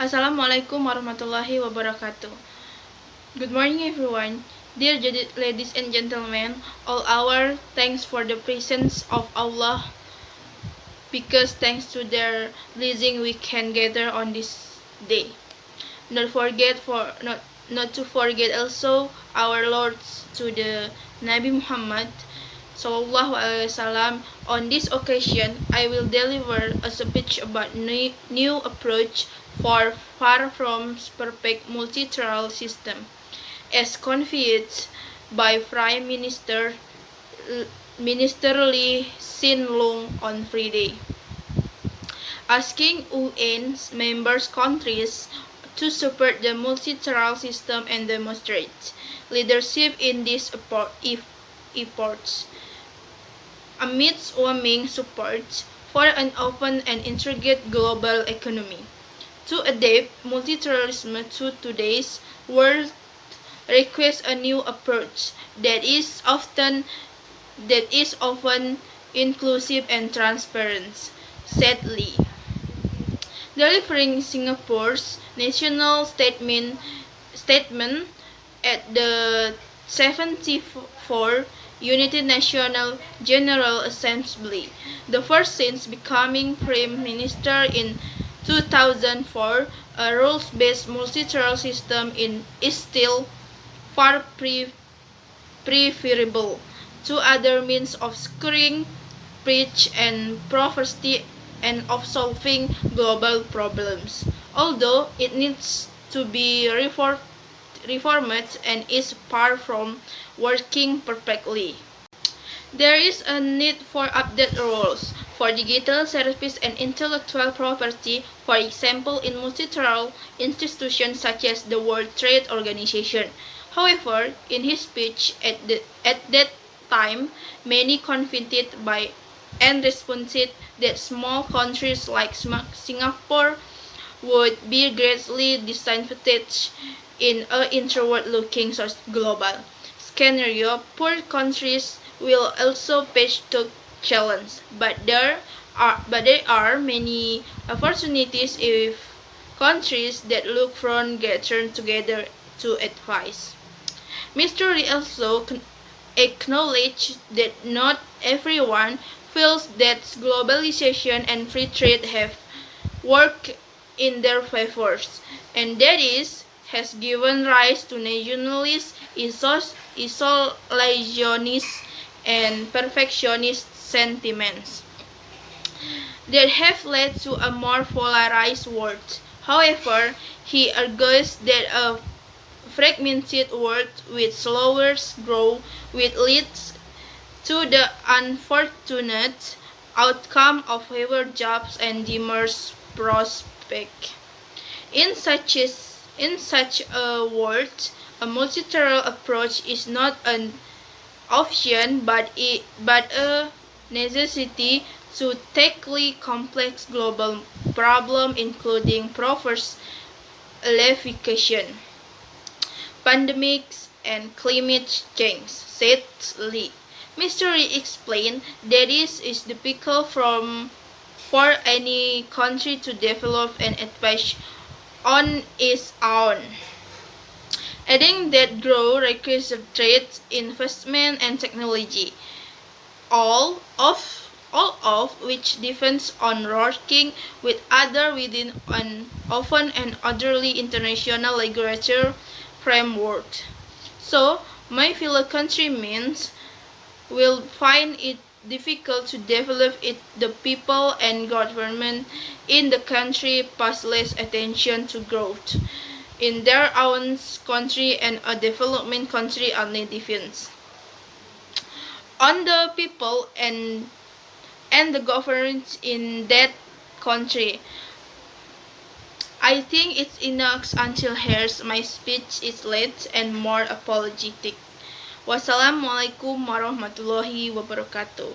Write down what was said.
Assalamualaikum warahmatullahi wabarakatuh. Good morning, everyone. Dear ladies and gentlemen, all our thanks for the presence of Allah, because thanks to their blessing we can gather on this day. Not to forget also our Lord to the Nabi Muhammad Sallallahu Alaihi Wasallam. On this occasion, I will deliver a speech about new approach for far from perfect multilateral system, as conveyed by Prime Minister Lee Hsien Loong on Friday, asking UN members countries to support the multilateral system and demonstrate leadership in these efforts. Amidst warming support for an open and integrated global economy. To adapt multilateralism to today's world requires a new approach that is often inclusive and transparent, said Lee. Delivering Singapore's national statement at the 74th United Nations General Assembly, the first since becoming Prime Minister in 2004, a rules-based multilateral system is still far preferable to other means of securing peace and prosperity and of solving global problems, although it needs to be reformed and is far from working perfectly. There is a need for updated rules for digital services and intellectual property, for example in multilateral institutions such as the World Trade Organization. However, in his speech at that time, many confided by and responded that small countries like Singapore would be greatly disadvantaged in an inward-looking global scenario. Poor countries will also face the challenge, but there are many opportunities if countries that look from get turned together to advise. Mr. Lee also acknowledged that not everyone feels that globalization and free trade have worked in their favors, and that has given rise to nationalist, isolationist, and perfectionist sentiments that have led to a more polarized world. However, he argues that a fragmented world with slower growth which leads to the unfortunate outcome of fewer jobs and dimmer prospects. In such a world, a multilateral approach is not an option but a necessity to tackle complex global problems including poverty alleviation, pandemics, and climate change, said Lee. Mr. Lee explained that it is difficult for any country to develop and advance on its own, adding that growth requires trade, investment, and technology, all of which depends on working with others within an open and orderly international regulatory framework. So, my fellow countrymen will find it difficult to develop the people and government in the country pay less attention to growth in their own country, and a development country only depends on the people and the government in that country. I think it's enough until here. My speech is late and more apologetic. Wassalamualaikum warahmatullahi wabarakatuh.